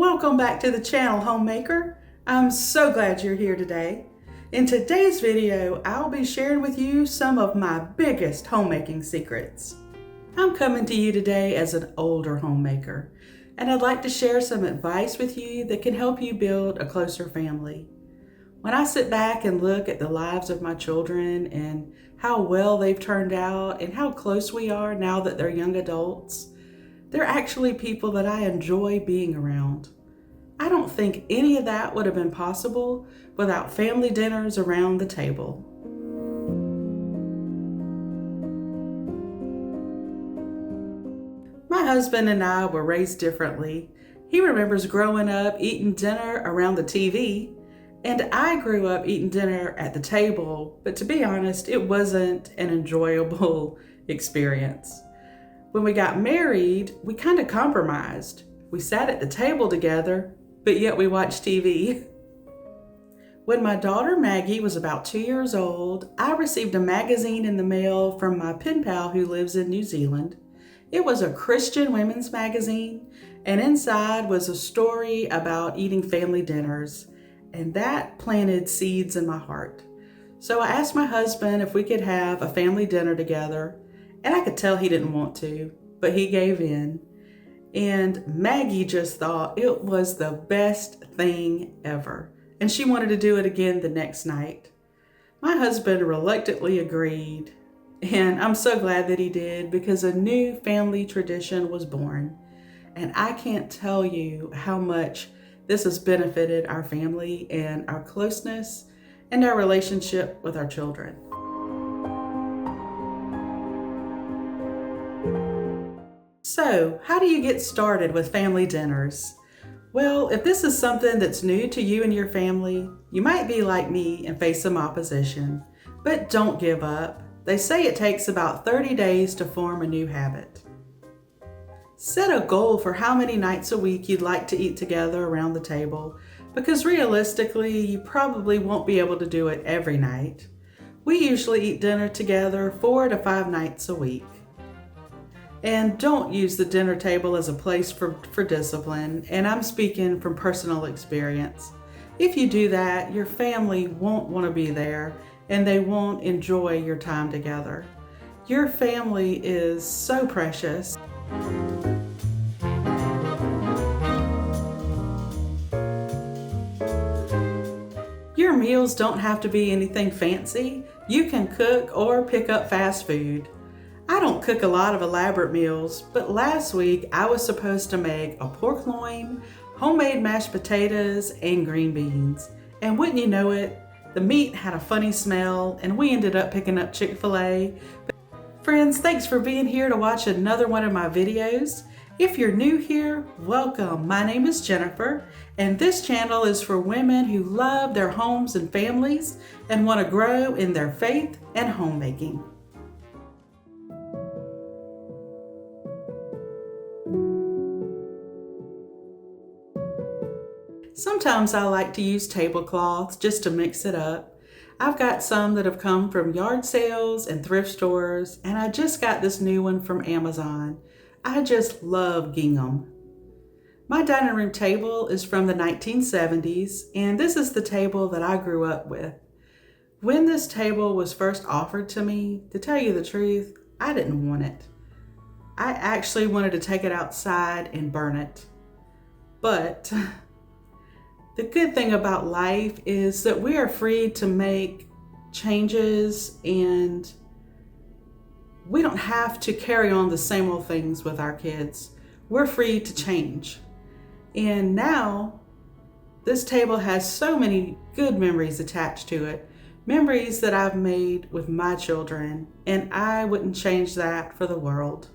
Welcome back to the channel, Homemaker. I'm so glad you're here today. In today's video, I'll be sharing with you some of my biggest homemaking secrets. I'm coming to you today as an older homemaker, and I'd like to share some advice with you that can help you build a closer family. When I sit back and look at the lives of my children and how well they've turned out and how close we are now that they're young adults, they're actually people that I enjoy being around. I don't think any of that would have been possible without family dinners around the table. My husband and I were raised differently. He remembers growing up eating dinner around the TV, and I grew up eating dinner at the table, but to be honest, it wasn't an enjoyable experience. When we got married, we kind of compromised. We sat at the table together, but yet we watched TV. When my daughter Maggie was about 2 years old, I received a magazine in the mail from my pen pal who lives in New Zealand. It was a Christian women's magazine, and inside was a story about eating family dinners, and that planted seeds in my heart. So I asked my husband if we could have a family dinner together, and I could tell he didn't want to, but he gave in. And Maggie just thought it was the best thing ever, and she wanted to do it again the next night. My husband reluctantly agreed, and I'm so glad that he did because a new family tradition was born. And I can't tell you how much this has benefited our family and our closeness and our relationship with our children. So, how do you get started with family dinners? Well, if this is something that's new to you and your family, you might be like me and face some opposition, but don't give up. They say it takes about 30 days to form a new habit. Set a goal for how many nights a week you'd like to eat together around the table, because realistically, you probably won't be able to do it every night. We usually eat dinner together 4 to 5 nights a week. And don't use the dinner table as a place for discipline, and I'm speaking from personal experience. If you do that, your family won't want to be there, and they won't enjoy your time together. Your family is so precious. Your meals don't have to be anything fancy. You can cook or pick up fast food. I don't cook a lot of elaborate meals, but last week I was supposed to make a pork loin, homemade mashed potatoes, and green beans. And wouldn't you know it, the meat had a funny smell, and we ended up picking up Chick-fil-A. Friends, thanks for being here to watch another one of my videos. If you're new here, welcome. My name is Jennifer, and this channel is for women who love their homes and families and want to grow in their faith and homemaking. Sometimes I like to use tablecloths just to mix it up. I've got some that have come from yard sales and thrift stores, and I just got this new one from Amazon. I just love gingham. My dining room table is from the 1970s, and this is the table that I grew up with. When this table was first offered to me, to tell you the truth, I didn't want it. I actually wanted to take it outside and burn it. But the good thing about life is that we are free to make changes, and we don't have to carry on the same old things with our kids. We're free to change. And now this table has so many good memories attached to it, memories that I've made with my children, and I wouldn't change that for the world.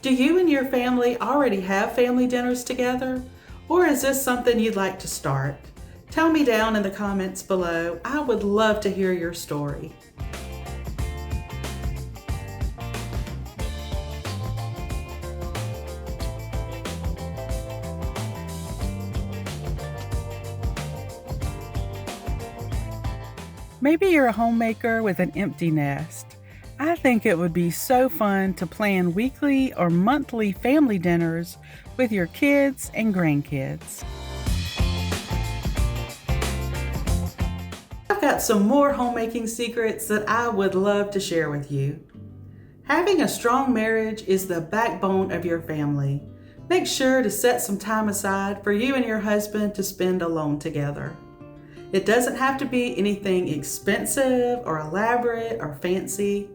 Do you and your family already have family dinners together? Or is this something you'd like to start? Tell me down in the comments below. I would love to hear your story. Maybe you're a homemaker with an empty nest. I think it would be so fun to plan weekly or monthly family dinners with your kids and grandkids. I've got some more homemaking secrets that I would love to share with you. Having a strong marriage is the backbone of your family. Make sure to set some time aside for you and your husband to spend alone together. It doesn't have to be anything expensive or elaborate or fancy.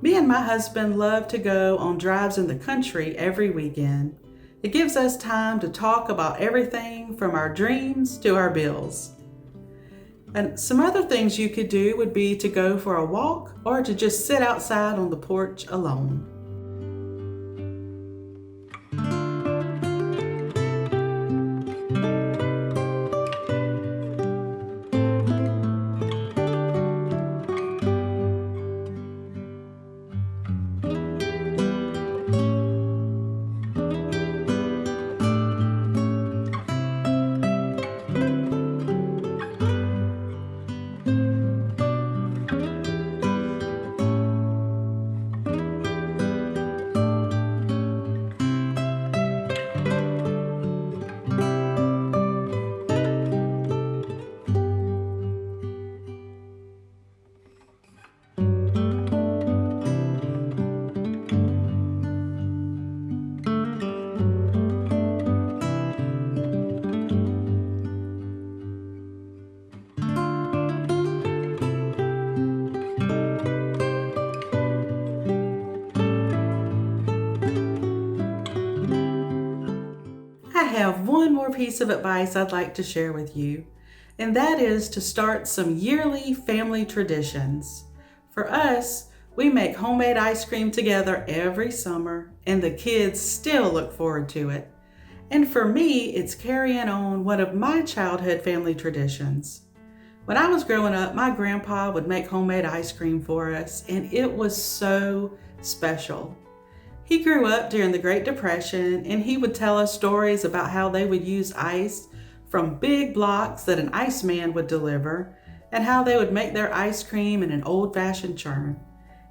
Me and my husband love to go on drives in the country every weekend. It gives us time to talk about everything from our dreams to our bills. And some other things you could do would be to go for a walk or to just sit outside on the porch alone. I have one more piece of advice I'd like to share with you, and that is to start some yearly family traditions. For us, we make homemade ice cream together every summer, and the kids still look forward to it. And for me, it's carrying on one of my childhood family traditions. When I was growing up, my grandpa would make homemade ice cream for us, and it was so special. He grew up during the Great Depression, and he would tell us stories about how they would use ice from big blocks that an iceman would deliver, and how they would make their ice cream in an old-fashioned churn.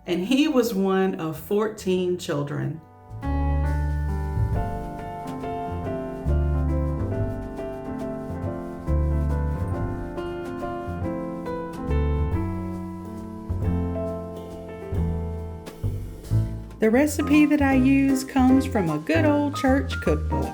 And he was one of 14 children. The recipe that I use comes from a good old church cookbook.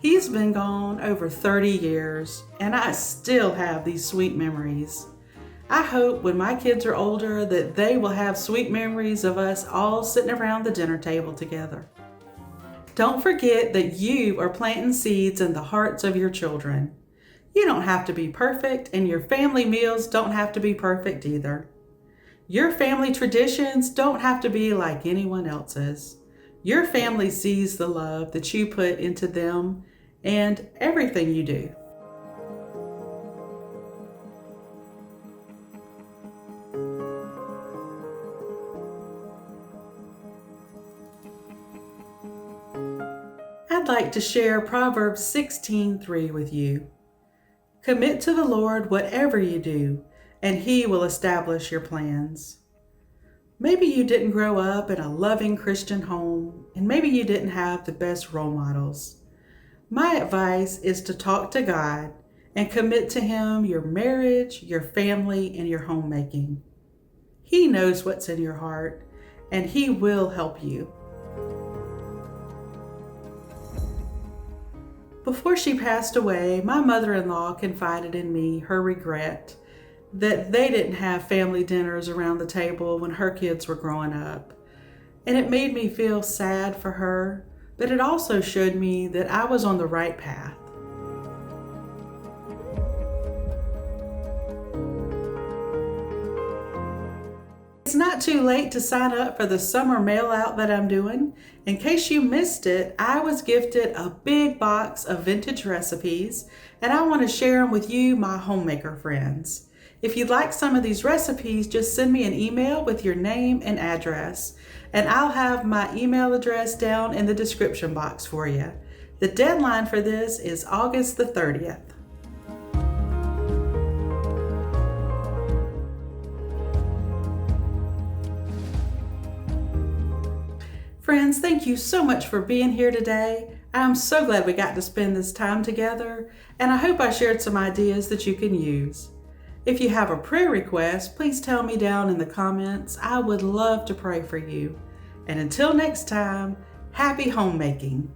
He's been gone over 30 years, and I still have these sweet memories. I hope when my kids are older that they will have sweet memories of us all sitting around the dinner table together. Don't forget that you are planting seeds in the hearts of your children. You don't have to be perfect, and your family meals don't have to be perfect either. Your family traditions don't have to be like anyone else's. Your family sees the love that you put into them and everything you do. I'd like to share Proverbs 16:3 with you. Commit to the Lord whatever you do, and He will establish your plans. Maybe you didn't grow up in a loving Christian home, and maybe you didn't have the best role models. My advice is to talk to God and commit to Him your marriage, your family, and your homemaking. He knows what's in your heart, and He will help you. Before she passed away, my mother-in-law confided in me her regret that they didn't have family dinners around the table when her kids were growing up. And it made me feel sad for her, but it also showed me that I was on the right path. It's not too late to sign up for the summer mail out that I'm doing. In case you missed it, I was gifted a big box of vintage recipes, and I want to share them with you, my homemaker friends. If you'd like some of these recipes, just send me an email with your name and address, and I'll have my email address down in the description box for you. The deadline for this is August the 30th. Friends, thank you so much for being here today. I'm so glad we got to spend this time together, and I hope I shared some ideas that you can use. If you have a prayer request, please tell me down in the comments. I would love to pray for you. And until next time, happy homemaking.